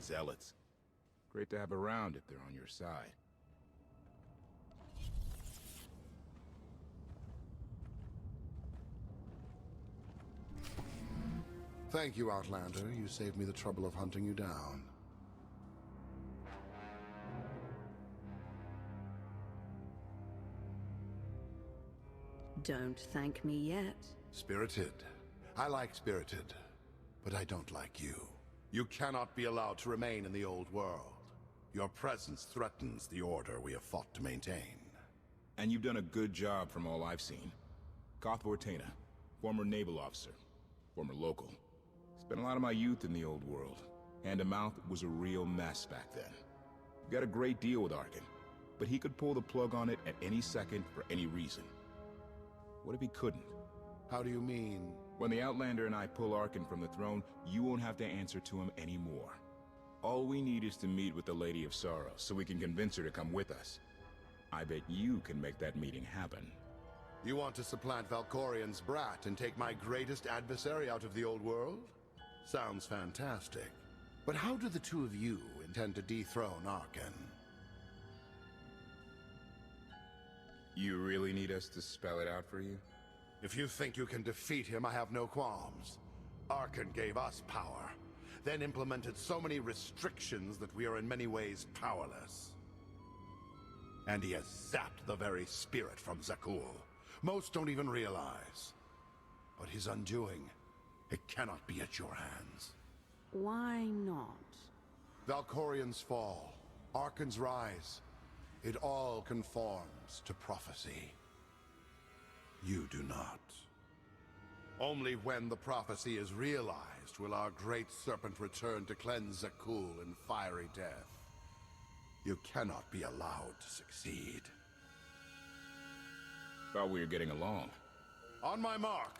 zealots. Great to have around if they're on your side. Thank you, Outlander. You saved me the trouble of hunting you down. Don't thank me yet. Spirited. I like Spirited, but I don't like you. You cannot be allowed to remain in the old world. Your presence threatens the order we have fought to maintain. And you've done a good job from all I've seen. KotFE, former naval officer, former local. Spent a lot of my youth in the old world. Hand-to-mouth was a real mess back then. We got a great deal with Arkan, but he could pull the plug on it at any second for any reason. What if he couldn't? How do you mean? When the Outlander and I pull Arkan from the throne, you won't have to answer to him anymore. All we need is to meet with the Lady of Sorrow, so we can convince her to come with us. I bet you can make that meeting happen. You want to supplant Valkorian's brat and take my greatest adversary out of the old world? Sounds fantastic. But how do the two of you intend to dethrone Arkan? You really need us to spell it out for you? If you think you can defeat him, I have no qualms. Arkan gave us power, then implemented so many restrictions that we are in many ways powerless. And he has zapped the very spirit from Zakul. Most don't even realize. But his undoing, it cannot be at your hands. Why not? Valkorian's fall, Arkan's rise, it all conforms to prophecy. You do not. Only when the prophecy is realized will our great serpent return to cleanse Zakul in fiery death. You cannot be allowed to succeed. Thought we were getting along. On my mark!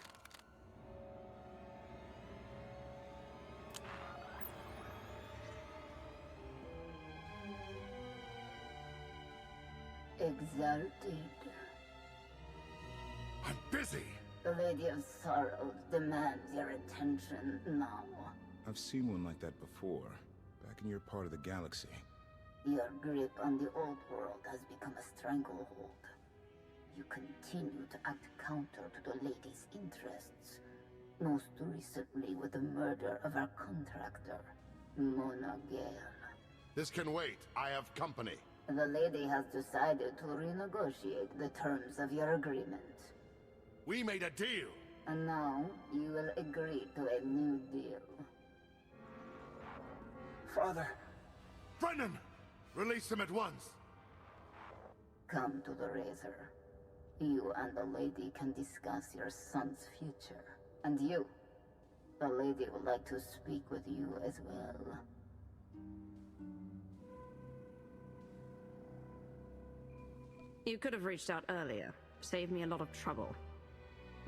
Exalted. I'm busy! The Lady of Sorrows demands your attention now. I've seen one like that before, back in your part of the galaxy. Your grip on the old world has become a stranglehold. You continue to act counter to the Lady's interests, most recently with the murder of our contractor, Mona Gale. This can wait. I have company. The Lady has decided to renegotiate the terms of your agreement. We made a deal! And now, you will agree to a new deal. Father! Brennan! Release him at once! Come to the Razor. You and the Lady can discuss your son's future. And you, the Lady would like to speak with you as well. You could have reached out earlier. Saved me a lot of trouble.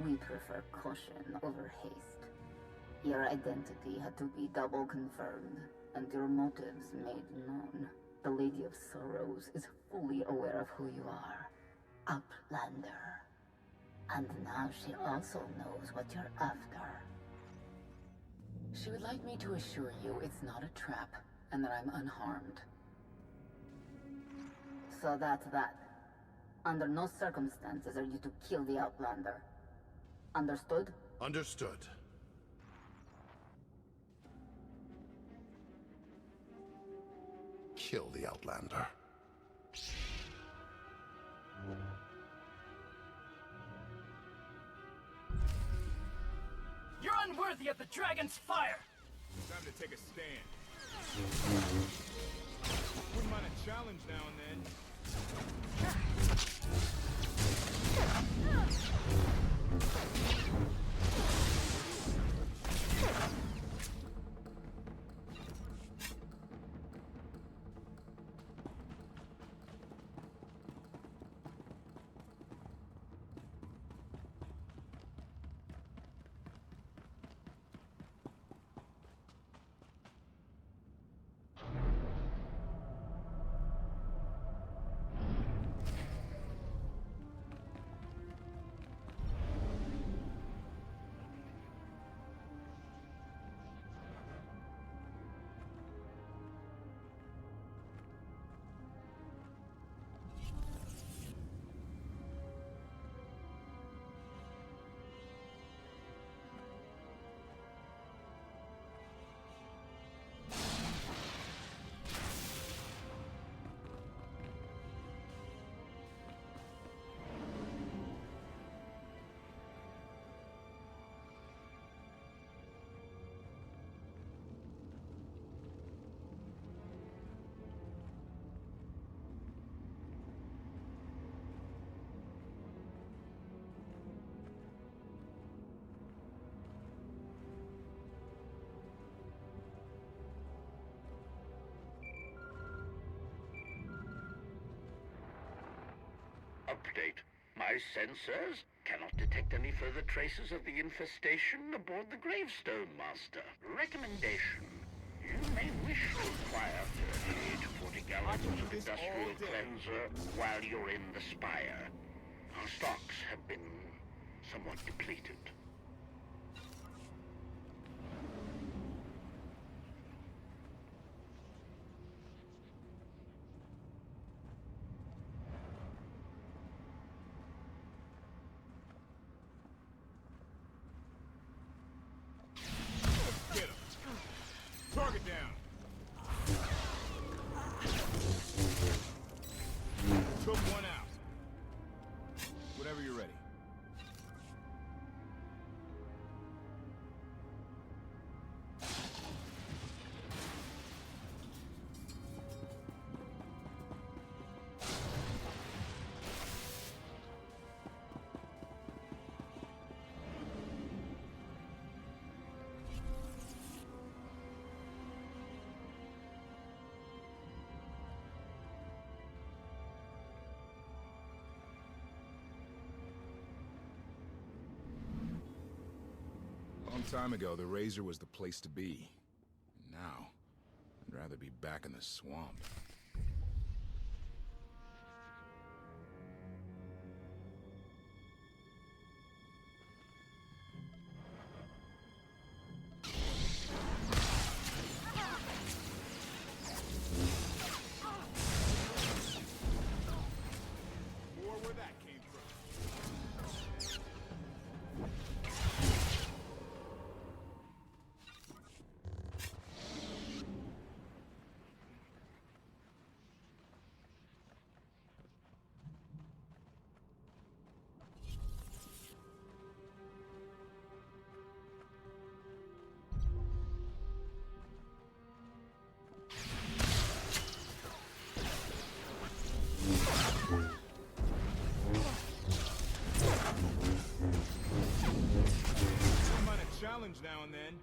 We prefer caution over haste. Your identity had to be double confirmed, and your motives made known. The Lady of Sorrows is fully aware of who you are. Outlander. And now she also knows what you're after. She would like me to assure you it's not a trap, and that I'm unharmed. So that's that. Under no circumstances are you to kill the Outlander. Understood? Understood. Kill the Outlander. You're unworthy of the dragon's fire! Time to take a stand. Wouldn't mind a challenge now and then. voice sensors cannot detect any further traces of the infestation aboard the Gravestone, Master. Recommendation. You may wish to acquire 30 to 40 gallons of industrial cleanser while you're in the Spire. Our stocks have been somewhat depleted. Get him. Target down. Took one out. Whenever you're ready. Long time ago, the Razor was the place to be. Now, I'd rather be back in the swamp. Or where that came from. Some kind of challenge now and then.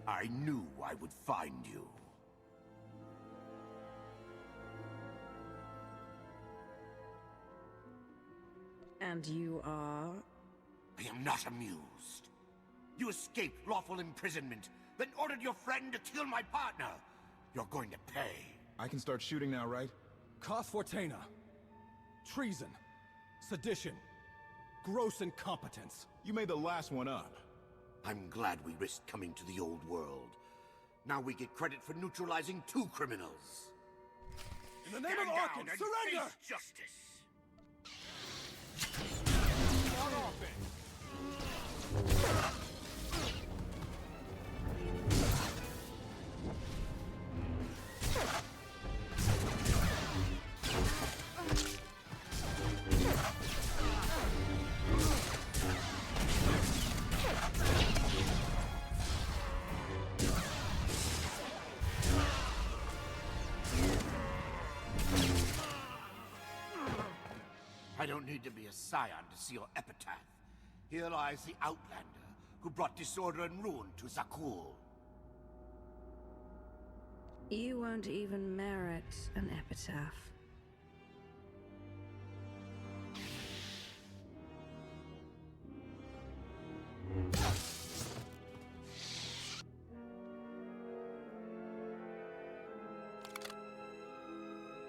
I knew I would find you. And you are? I am not amused. You escaped lawful imprisonment, then ordered your friend to kill my partner. You're going to pay. I can start shooting now, right? KotFE. Treason. Sedition. Gross incompetence. You made the last one up. I'm glad we risked coming to the old world. Now we get credit for neutralizing 2 criminals. In the name of Arkan, surrender! Face justice. On offense. I don't need to be a scion to see your epitaph. Here lies the Outlander, who brought disorder and ruin to Zakul. You won't even merit an epitaph.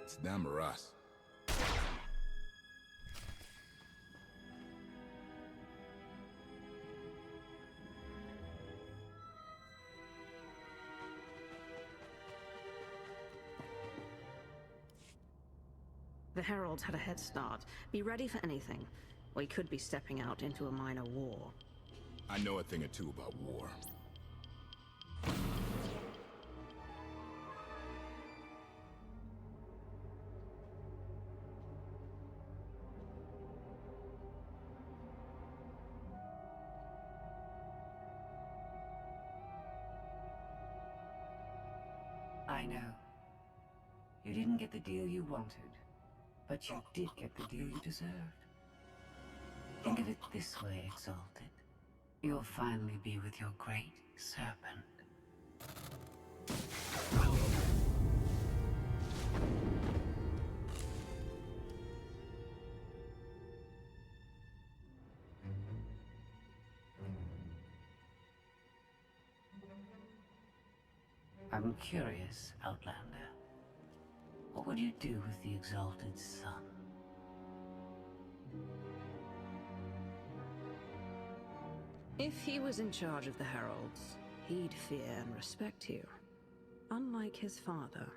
It's them or us. The Heralds had a head start. Be ready for anything. We could be stepping out into a minor war. I know a thing or two about war. I know. You didn't get the deal you wanted, but you did get the deal you deserved. Think of it this way, Exalted. You'll finally be with your great serpent. I'm curious, Outlander. What would you do with the Exalted Sun? If he was in charge of the Heralds, he'd fear and respect you. Unlike his father.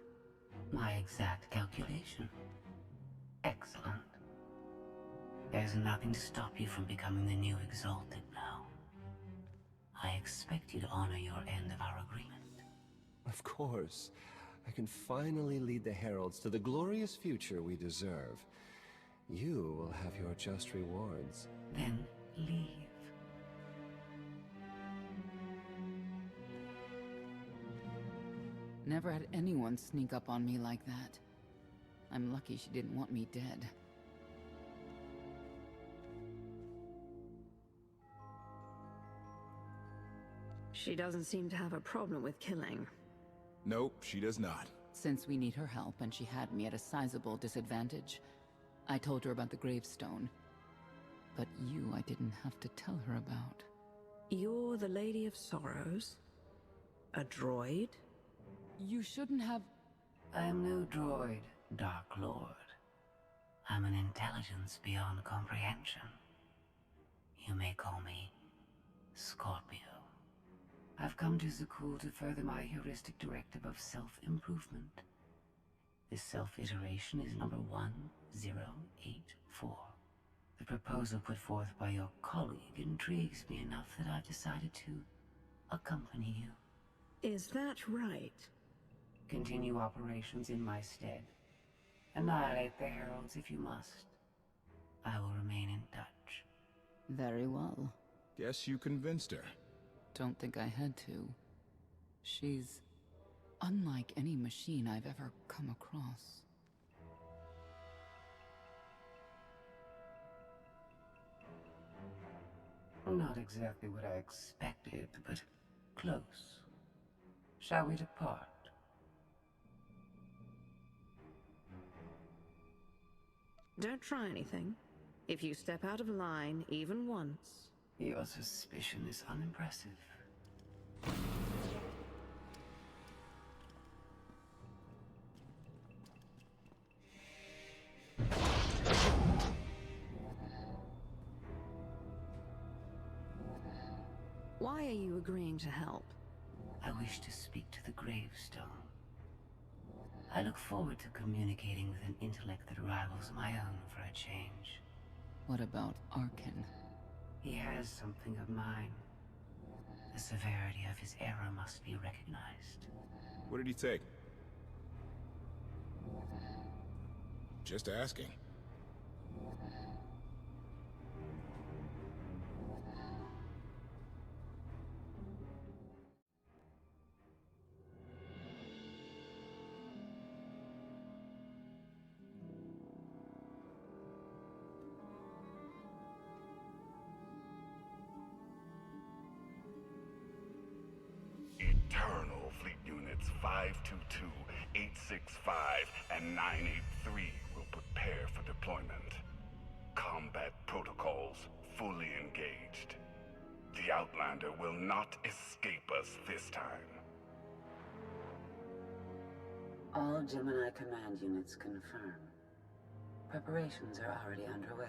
My exact calculation. Excellent. There's nothing to stop you from becoming the new Exalted now. I expect you to honor your end of our agreement. Of course. I can finally lead the Heralds to the glorious future we deserve. You will have your just rewards. Then leave. Never had anyone sneak up on me like that. I'm lucky she didn't want me dead. She doesn't seem to have a problem with killing. Nope, she does not. Since we need her help and she had me at a sizable disadvantage, I told her about the gravestone. But you I didn't have to tell her about. You're the Lady of Sorrows? A droid? You shouldn't have... I am no droid, Dark Lord. I'm an intelligence beyond comprehension. You may call me Scorpio. I've come to Zakul to further my heuristic directive of self-improvement. This self-iteration is number 1084. The proposal put forth by your colleague intrigues me enough that I've decided to accompany you. Is that right? Continue operations in my stead. Annihilate the Heralds if you must. I will remain in touch. Very well. Guess you convinced her. Don't think I had to. She's unlike any machine I've ever come across. Not exactly what I expected, but close. Shall we depart? Don't try anything. If you step out of line, even once... Your suspicion is unimpressive. Why are you agreeing to help? I wish to speak to the gravestone. I look forward to communicating with an intellect that rivals my own for a change. What about Arkin? He has something of mine. The severity of his error must be recognized. What did he take? Just asking. Eternal Fleet Units 522, 865, and 983 will prepare for deployment. Combat protocols fully engaged. The Outlander will not escape us this time. All Gemini command units confirm. Preparations are already underway.